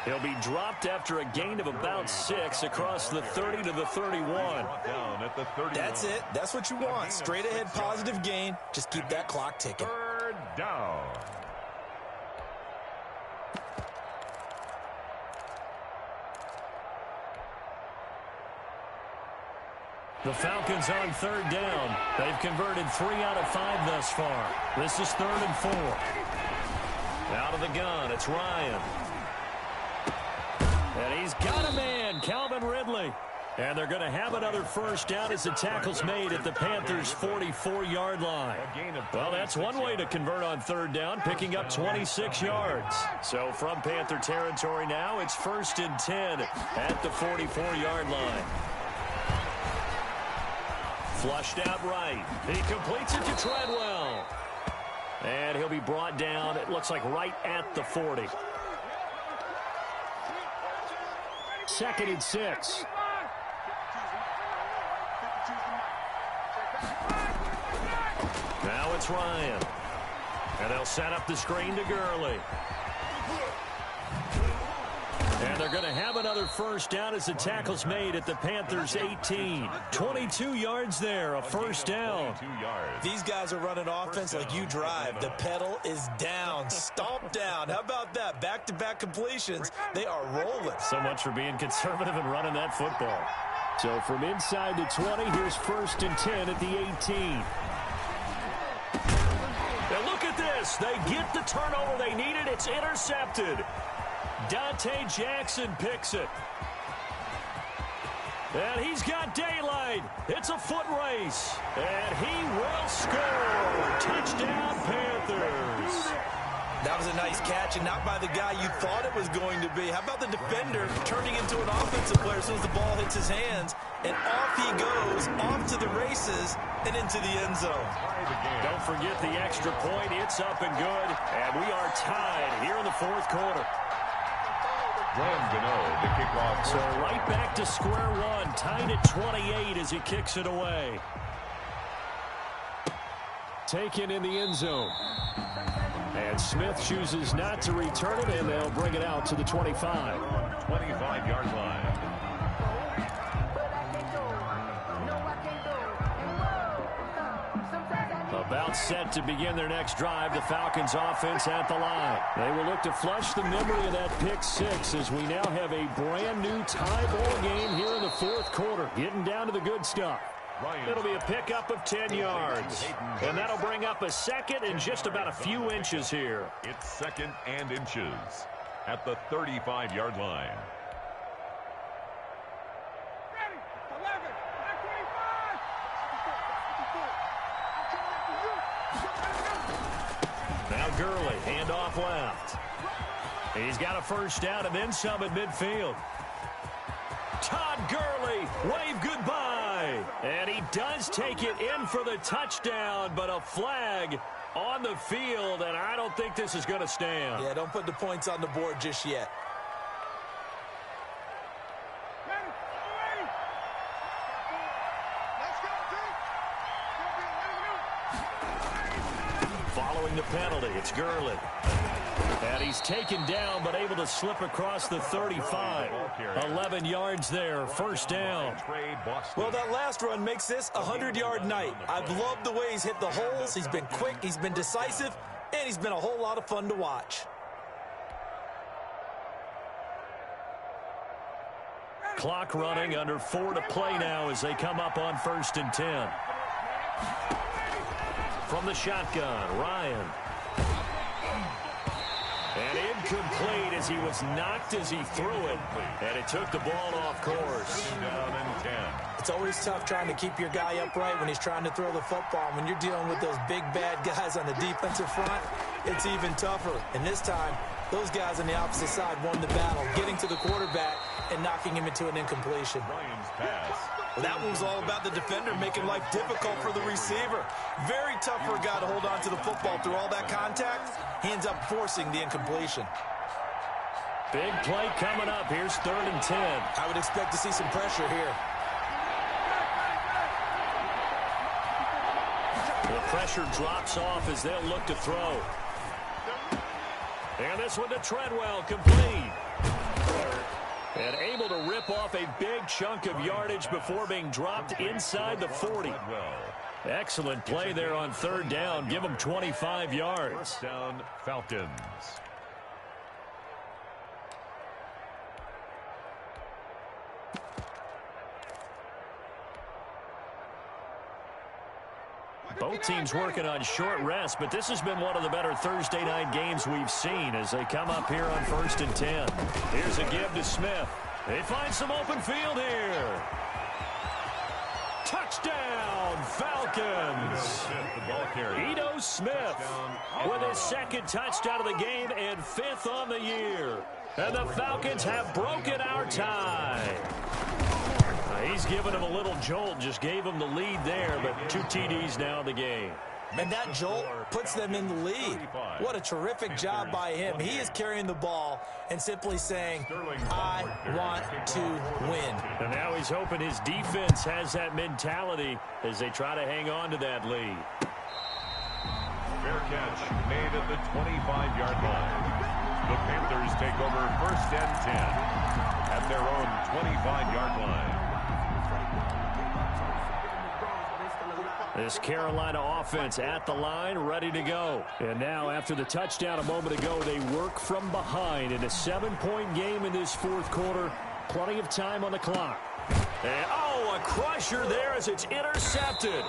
Speaker 3: He'll be dropped after a gain of about 6 across the 30 to the 31.
Speaker 4: That's it. That's what you want. Straight ahead positive gain. Just keep that clock ticking.
Speaker 5: 3rd down.
Speaker 3: The Falcons on 3rd down. They've converted 3 out of 5 thus far. This is 3rd and 4. Out of the gun, it's Ryan. And he's got a man, Calvin Ridley. And they're going to have another first down as the tackle's made at the Panthers' 44-yard line. Well, that's one way to convert on 3rd down, picking up 26 yards. So from Panther territory now, it's 1st and 10 at the 44-yard line. Flushed out right. He completes it to Treadwell. And he'll be brought down, it looks like right at the 40. 2nd and 6. Now it's Ryan. And they'll set up the screen to Gurley. And they're going to have another first down as the tackle's made at the Panthers' 18. 22 yards there, a first down.
Speaker 6: These guys are running offense like you drive. The pedal is down, stomp down. How about that? Back-to-back completions. They are rolling.
Speaker 3: So much for being conservative and running that football. So from inside the 20, here's 1st and 10 at the 18. And look at this. They get the turnover they needed. It's intercepted. Dante Jackson picks it. And he's got daylight. It's a foot race. And he will score. Touchdown, Panthers.
Speaker 6: That was a nice catch, and not by the guy you thought it was going to be. How about the defender turning into an offensive player as soon as the ball hits his hands, and off he goes, off to the races, and into the end zone.
Speaker 3: Don't forget the extra point. It's up and good, and we are tied here in the 4th quarter.
Speaker 5: Graham Gano to kick off.
Speaker 3: So right back to square one, tied at 28 as he kicks it away. Taken in the end zone. And Smith chooses not to return it, and they'll bring it out to the 25.
Speaker 5: 25-yard line.
Speaker 3: About set to begin their next drive, the Falcons offense at the line. They will look to flush the memory of that pick 6 as we now have a brand new tie ball game here in the 4th quarter. Getting down to the good stuff. It'll be a pickup of 10 yards. And that'll bring up a 2nd and just about a few inches here.
Speaker 5: It's 2nd and inches at the 35-yard line.
Speaker 3: Now Gurley, handoff left. He's got a first down and then some at midfield. Todd Gurley, wave goodbye. And he does take it in for the touchdown, but a flag on the field, and I don't think this is going to stand.
Speaker 6: Yeah, don't put the points on the board just yet.
Speaker 3: Following the penalty, it's Gurley. And he's taken down, but able to slip across the 35. 11 yards there, first down.
Speaker 6: Well, that last run makes this a 100-yard night. I've loved the way he's hit the holes. He's been quick, he's been decisive, and he's been a whole lot of fun to watch.
Speaker 3: Clock running, under 4 to play now as they come up on 1st and 10. From the shotgun, Ryan. And incomplete as he was knocked as he threw it. And it took the ball off course.
Speaker 5: Down and 10.
Speaker 6: It's always tough trying to keep your guy upright when he's trying to throw the football. When you're dealing with those big, bad guys on the defensive front, it's even tougher. And this time, those guys on the opposite side won the battle, getting to the quarterback and knocking him into an incompletion.
Speaker 5: Ryan's pass.
Speaker 6: Well, that one was all about the defender making life difficult for the receiver. Very tough for a guy to hold on to the football through all that contact. He ends up forcing the incompletion.
Speaker 3: Big play coming up. Here's 3rd and 10.
Speaker 6: I would expect to see some pressure here.
Speaker 3: The pressure drops off as they'll look to throw. And this one to Treadwell, complete. And able to rip off a big chunk of yardage before being dropped inside the 40. Excellent play there on 3rd down. Give them 25 yards.
Speaker 5: First down, Falcons.
Speaker 3: Both teams working on short rest, but this has been one of the better Thursday night games we've seen as they come up here on 1st and 10. Here's a give to Smith. They find some open field here. Touchdown, Falcons. Ito Smith with his 2nd touchdown of the game and 5th on the year. And the Falcons have broken our tie. He's given him a little jolt, just gave him the lead there, but 2 TDs now in the game.
Speaker 6: And that jolt puts them in the lead. What a terrific job by him. He is carrying the ball and simply saying, I want to win.
Speaker 3: And now he's hoping his defense has that mentality as they try to hang on to that lead.
Speaker 5: Fair catch made at the 25-yard line. The Panthers take over 1st and 10 at their own 25-yard line.
Speaker 3: This Carolina offense at the line, ready to go. And now, after the touchdown a moment ago, they work from behind in a 7-point game in this 4th quarter. Plenty of time on the clock. And, a crusher there as it's intercepted.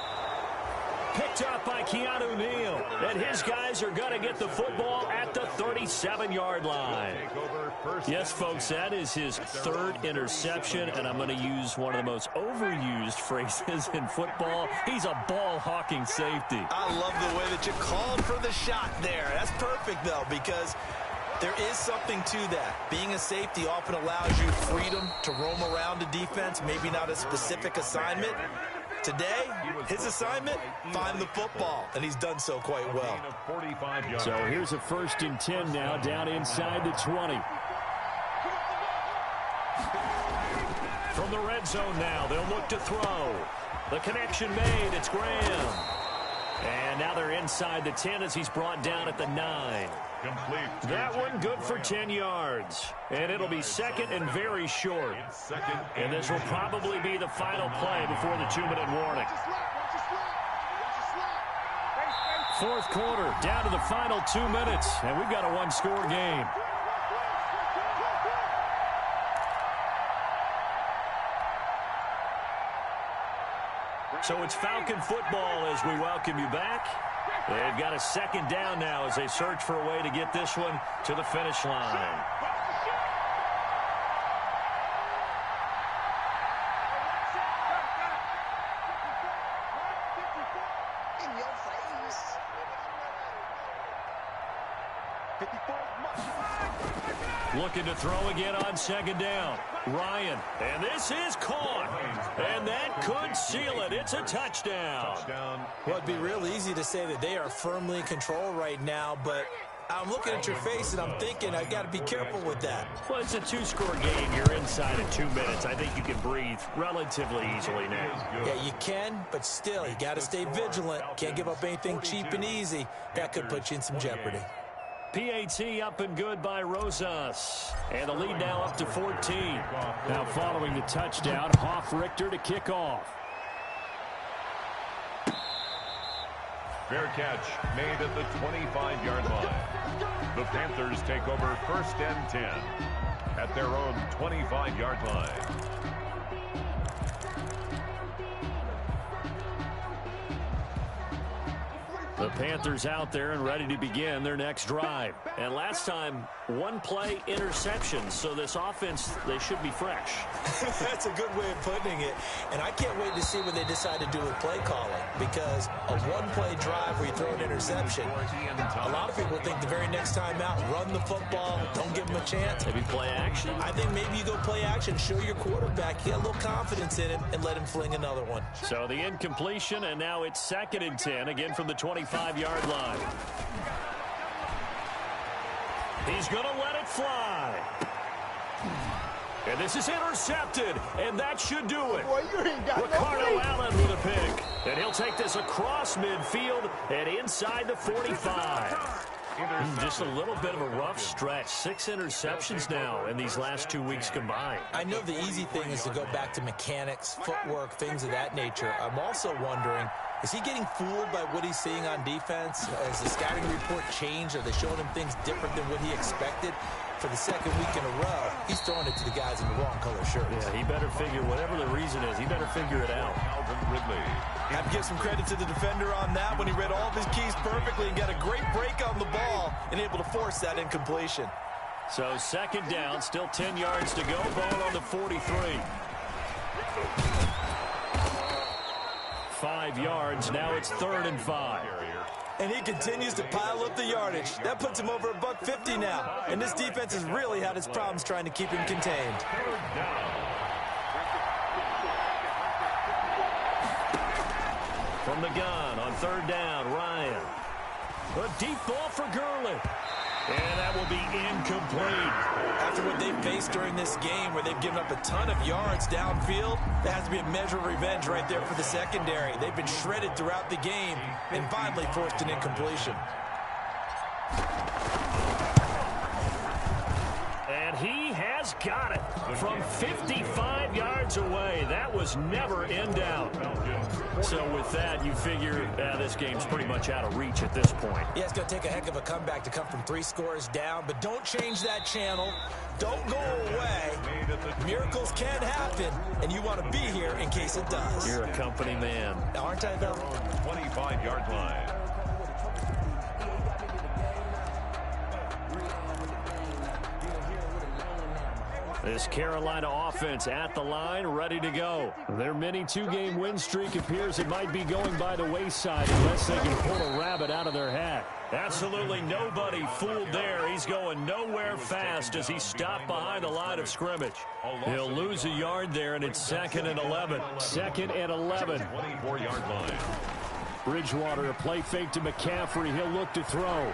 Speaker 3: Picked up by Keanu Neal. And his guys are going to get the football at the 37-yard line. Yes, folks, that is his 3rd interception, and I'm going to use one of the most overused phrases in football. He's a ball-hawking safety.
Speaker 4: I love the way that you called for the shot there. That's perfect, though, because there is something to that. Being a safety often allows you freedom to roam around a defense, maybe not a specific assignment. Today, his assignment, find the football, and he's done so quite well.
Speaker 3: So here's a 1st and 10 now, down inside the 20. From the red zone now, they'll look to throw. The connection made, it's Graham. And now they're inside the 10 as he's brought down at the 9. That one good for 10 yards. And it'll be 2nd and very short. And this will probably be the final play before the 2-minute warning. 4th quarter, down to the final 2 minutes. And we've got a 1-score game. So it's Falcon football as we welcome you back. They've got a 2nd down now as they search for a way to get this one to the finish line. Looking to throw again on 2nd down. Ryan, and this is caught. And that could seal it. It's a touchdown.
Speaker 6: Well, it'd be real easy to say that they are firmly in control right now, but I'm looking at your face and I'm thinking I've got to be careful with that.
Speaker 3: Well, it's a 2-score game. You're inside of 2 minutes. I think you can breathe relatively easily now.
Speaker 6: Yeah, you can, but still, you got to stay vigilant. Can't give up anything cheap and easy. That could put you in some jeopardy.
Speaker 3: PAT up and good by Rosas. And the lead now up to 14. Now following the touchdown, Hoff-Richter to kick off.
Speaker 5: Fair catch made at the 25-yard line. The Panthers take over 1st and 10 at their own 25-yard line.
Speaker 3: The Panthers out there and ready to begin their next drive. And last time, 1-play interception. So this offense, they should be fresh.
Speaker 6: That's a good way of putting it. And I can't wait to see what they decide to do with play calling. Because a 1-play drive where you throw an interception, a lot of people think the very next time out, run the football, don't give them a chance.
Speaker 3: Maybe play action?
Speaker 6: I think maybe you go play action, show your quarterback, get a little confidence in him, and let him fling another one.
Speaker 3: So the incompletion, and now it's 2nd and 10, again from the 25-yard line. He's going to let it fly. And this is intercepted, and that should do it.
Speaker 7: Boy, you ain't got
Speaker 3: Ricardo Allen with a pick. And he'll take this across midfield and inside the 45. Just a little bit of a rough stretch. 6 interceptions now in these last 2 weeks combined.
Speaker 6: I know the easy thing is to go back to mechanics, footwork, things of that nature. I'm also wondering, is he getting fooled by what he's seeing on defense? Has the scouting report changed? Are they showing him things different than what he expected? For the 2nd week in a row, he's throwing it to the guys in the wrong color shirts.
Speaker 3: Yeah, he better figure, whatever the reason is, he better figure it out.
Speaker 5: Ridley.
Speaker 4: Have to give some credit to the defender on that when he read all of his keys perfectly and got a great break on the ball and able to force that incompletion.
Speaker 3: So 2nd down, still 10 yards to go. Ball on the 43. 5 yards. Now it's 3rd and 5.
Speaker 6: And he continues to pile up the yardage. That puts him over $150 now. And this defense has really had its problems trying to keep him contained.
Speaker 3: From the gun on third down, Ryan. A deep ball for Gurley. And that will be incomplete.
Speaker 6: After what they've faced during this game where they've given up a ton of yards downfield, there has to be a measure of revenge right there for the secondary. They've been shredded throughout the game and finally forced an incompletion.
Speaker 3: And he has got it from 55 yards away. That was never in doubt. So with that, you figure this game's pretty much out of reach at this point.
Speaker 6: Yeah, it's going to take a heck of a comeback to come from 3 scores down, but don't change that channel. Don't go away. Miracles can happen, and you want to be here in case it does.
Speaker 3: You're a company man.
Speaker 6: Aren't I, though?
Speaker 5: 25-yard line.
Speaker 3: This Carolina offense at the line, ready to go. Their mini 2-game win streak appears it might be going by the wayside unless they can pull a rabbit out of their hat. Absolutely nobody fooled there. He's going nowhere fast as he stopped behind the line of scrimmage. He'll lose a yard there, and it's 2nd and 11. 2nd and 11.
Speaker 5: 24-yard line.
Speaker 3: Bridgewater, a play fake to McCaffrey. He'll look to throw.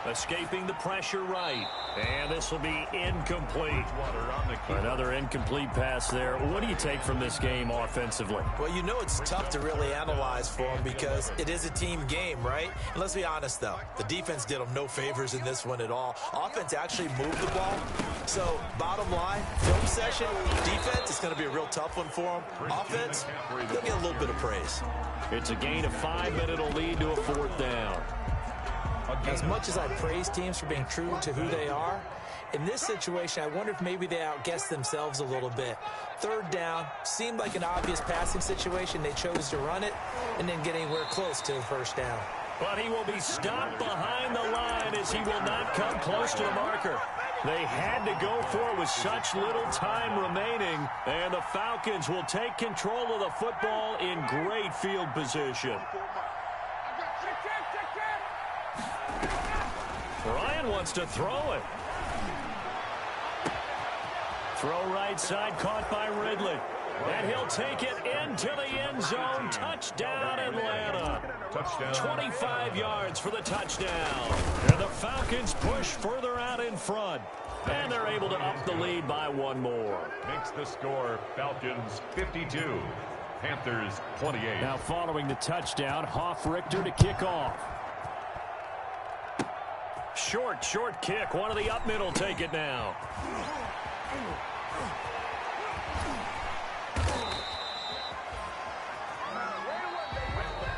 Speaker 3: Escaping the pressure right. And this will be incomplete. Another incomplete pass there. What do you take from this game offensively?
Speaker 6: Well, you know it's tough to really analyze for them because it is a team game, right? And let's be honest, though. The defense did them no favors in this one at all. Offense actually moved the ball. So, bottom line, film session, defense is going to be a real tough one for them. Offense, they'll get a little bit of praise.
Speaker 3: It's a gain of 5, but it'll lead to a 4th down.
Speaker 6: As much as I praise teams for being true to who they are, in this situation, I wonder if maybe they outguessed themselves a little bit. 3rd down seemed like an obvious passing situation. They chose to run it and then get anywhere close to the 1st down.
Speaker 3: But he will be stopped behind the line as he will not come close to the marker. They had to go for it with such little time remaining, and the Falcons will take control of the football in great field position. Ryan wants to throw it. Throw right side, caught by Ridley. And he'll take it into the end zone. Touchdown, Atlanta.
Speaker 5: Touchdown.
Speaker 3: 25 yards for the touchdown. And the Falcons push further out in front. And they're able to up the lead by 1 more.
Speaker 5: Makes the score Falcons 52. Panthers 28.
Speaker 3: Now following the touchdown, Hoff-Richter to kick off. Short kick. One of the up middle take it now.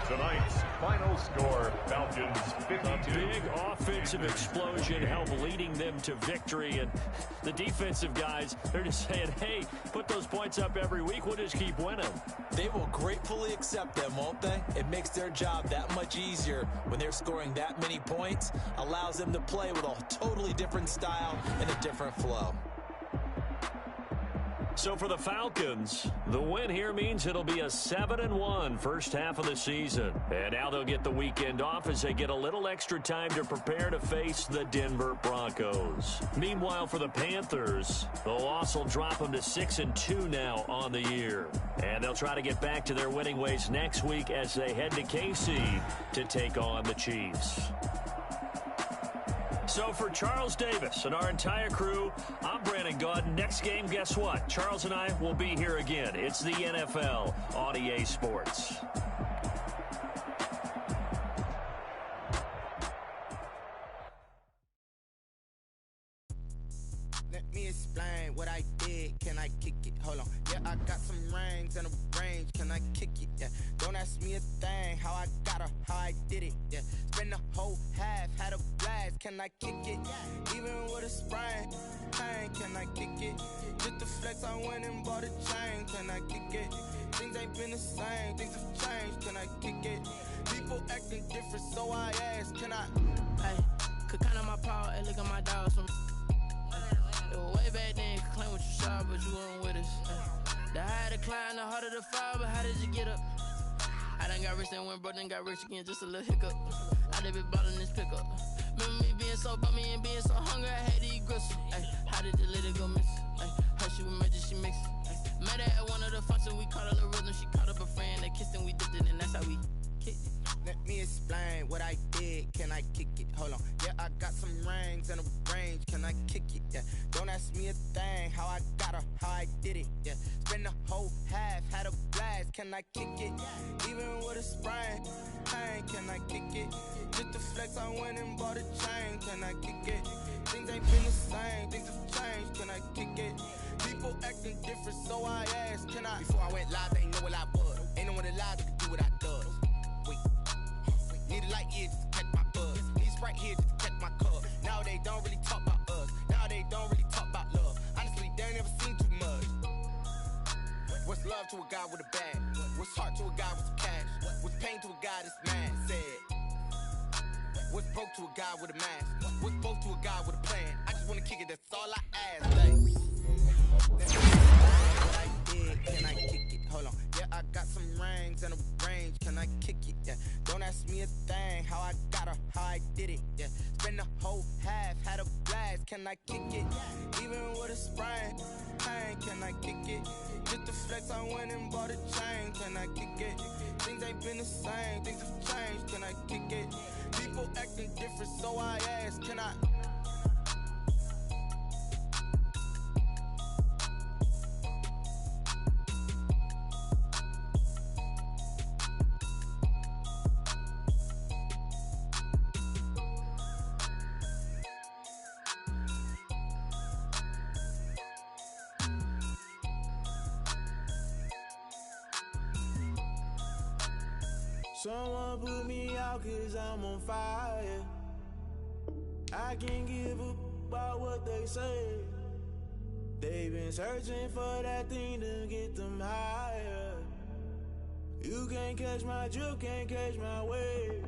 Speaker 5: Tonight's final score, Falcons 52.
Speaker 3: A big offensive explosion helped leading them to victory. And the defensive guys, they're just saying, hey, put those points up every week. We'll just keep winning.
Speaker 6: They will gratefully accept them, won't they? It makes their job that much easier when they're scoring that many points. Allows them to play with a totally different style and a different flow.
Speaker 3: So for the Falcons, the win here means it'll be a 7-1 first half of the season. And now they'll get the weekend off as they get a little extra time to prepare to face the Denver Broncos. Meanwhile, for the Panthers, the loss will drop them to 6-2 now on the year. And they'll try to get back to their winning ways next week as they head to KC to take on the Chiefs. So for Charles Davis and our entire crew, I'm Brandon Gaudin. Next game, guess what? Charles and I will be here again. It's the NFL on EA Sports.
Speaker 7: Let me explain what I did. Can I kick it? Hold on. Yeah, I got some rings and a range. Can I kick it? Yeah. Don't ask me a thing. How I got her, how I did it. Yeah. Spend the whole half, had a blast. Can I kick it? Even with a sprain. Pain, can I kick it? Just the flex, I went and bought a chain. Can I kick it? Things ain't been the same. Things have changed. Can I kick it? People acting different, so I ask. Can I?
Speaker 8: Hey, could count on my power and look at my dogs from. Way back then, you could claim what you saw, but you weren't with us. The higher the climb, the harder the fall, but how did you get up? I done got rich and went broke, then got rich again, just a little hiccup. I done been ballin' this pickup. Remember me being so bummy and being so hungry, I had to eat gristle. Ay, how did the lady go miss? Ay, how she was magic, she mixed. Met her at one of the functions, we caught her the rhythm, she caught up a friend, they kissed and we dipped it, and that's how we
Speaker 7: can I kick it? Yeah, don't ask me a thing, how I got her, how I did it. Yeah, spend the whole half, had a blast, can I kick it? Even with a sprain, pain, can I kick it? Just to flex, I went and bought a chain, can I kick it? Things ain't been the same, things have changed, can I kick it? People acting different, so I asked, can I? Before I went live, they know what I was. Ain't no one alive that can do what I does. Wait, need a light here just to catch my buzz. Need Sprite here just to catch my cup. Now they don't really talk about us. Now they don't really talk about love. Honestly, they ain't never seen too much. What's love to a guy with a bag? What's heart to a guy with some cash? What's pain to a guy that's mad? Said. What's broke to a guy with a mask? What's both to a guy with a plan? I just wanna kick it, that's all I ask. Like, what I did, can I kick it? Hold on, yeah, I got some rings and a range, can I kick it? Yeah, don't ask me a thing, how I got her, how I did it. Yeah, spend the whole half, had a blast, can I kick it? Even with a sprain, pain, can I kick it? Just to flex, I went and bought a chain, can I kick it? Things ain't been the same, things have changed, can I kick it? People acting different, so I asked, can I?
Speaker 9: Someone put me out 'cause I'm on fire. I can't give up about what they say. They've been searching for that thing to get them higher. You can't catch my drift, can't catch my wave.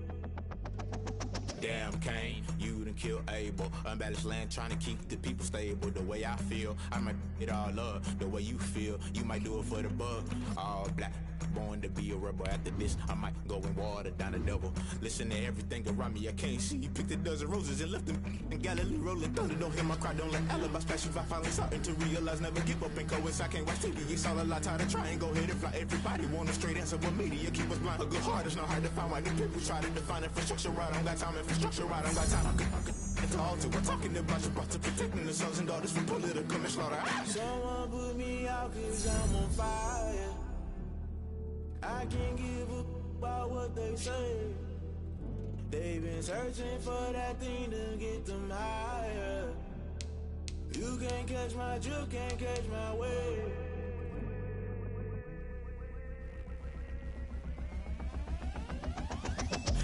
Speaker 10: Damn Kane, you done killed Abel. Unbalanced land trying to keep the people stable. The way I feel, I might it all up. The way you feel, you might do it for the buck. All black, born to be a rebel. After this, I might go and water down the devil. Listen to everything around me, I can't see. You picked a dozen roses and left them in Galilee rolling thunder. Don't hear my cry, don't let alibis flash. If I finally starting to realize, never give up and coincide. Can't watch TV, it's all a lot. Tired of trying, go ahead and fly. Everybody want a straight answer, but media keep us blind. A good heart is not hard to find. Why the people try to define infrastructure right? I don't got time, infrastructure right, I don't got time. I could all to. We're talking about you, about to protecting the sons and daughters from political and slaughter.
Speaker 9: Someone put me out 'cause I'm on fire. I can't give up about what they say. They've been searching for that thing to get them higher. You can't catch my drift, can't catch my wave.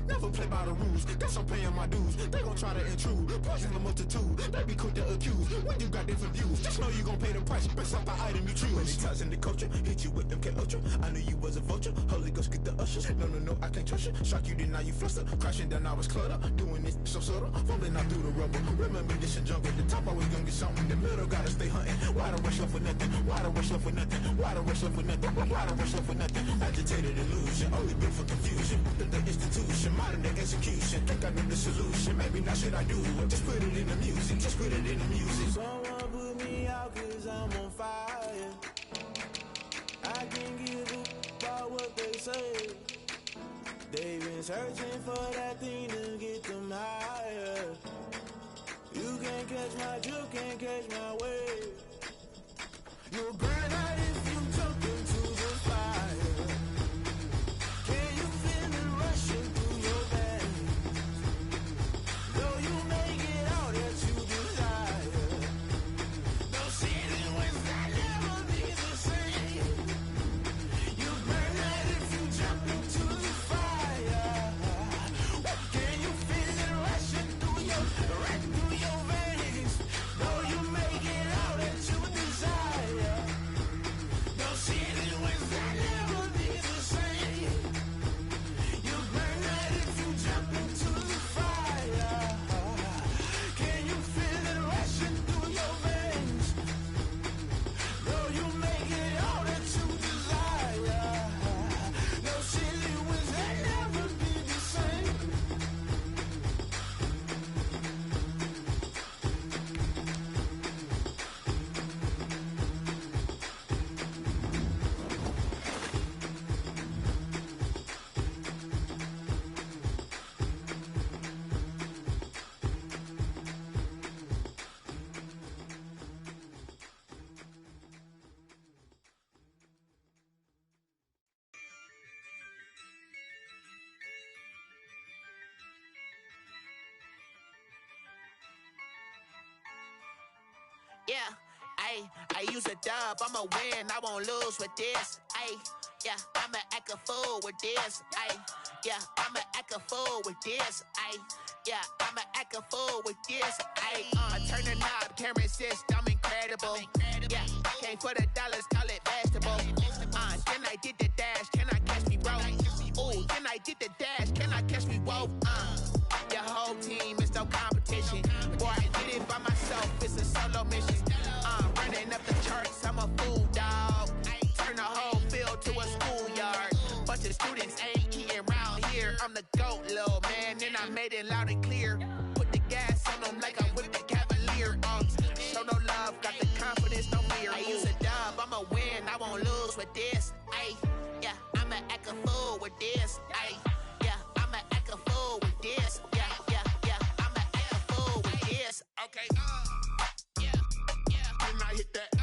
Speaker 10: Never play by the rules, guess I'm paying my dues. They gon' try to intrude, poison the multitude. They be quick to accuse, when you got different views. Just know you gon' pay the price, based off the item you choose. Many times in the culture, hit you with them K Ultra. I knew you was a vulture, Holy Ghost get the ushers. No, I can't trust you. Shock you, then now you fluster. Crashing down, I was clutter. Doing this so subtle, falling out through the rubble. Remember this and jump at the top, I was gonna get something. In the middle, gotta stay hunting. Why the rush left for nothing? Why the rush left for nothing? Why the rush left for nothing? Why the rush left for nothing? Agitated illusion, only built for confusion. The institution, modern day execution. Think I know the solution. Maybe not should I do it? Just put it in the music. Just put it in the music.
Speaker 9: Someone put me out 'cause I'm on fire. I can't give up about what they say. They've been searching for that thing to get them higher. You can't catch my drift, can't catch my wave. You'll burn out if you jump into the fire. Can you feel it rushing through your veins? Though you make it out that you desire. No city was that never be the same. You burn out if you jump into the fire. Can you feel it rushing through your veins? Though you make it out that you desire.
Speaker 7: Yeah, I use a dub, I'ma win, I won't lose with this. Yeah, I'ma act a fool with this. Yeah, I'ma act a fool with this. Yeah, I'ma act a fool with this. I turn the knob, can't resist, I'm incredible. Yeah, came for the dollars, call it vegetable. Then I did the dash, can I catch me, bro? Ooh, then I did the dash, can I catch me, whoa? Your whole team is no competition. Boy, I did it by myself, it's a solo mission. Running up the charts, I'm a fool, dog. Turn the whole field to a schoolyard. Bunch of students ain't eating round here. I'm the GOAT, little man, and I made it loud and clear. Put the gas on them like I'm with the Cavalier. Show no love, got the confidence, no fear. I use a dub, I'ma win, I won't lose with this. Yeah, I'ma act a fool with this. Yeah, I'ma act a fool with this. Yeah, I'ma act a fool with this. Okay, yeah. Then I hit that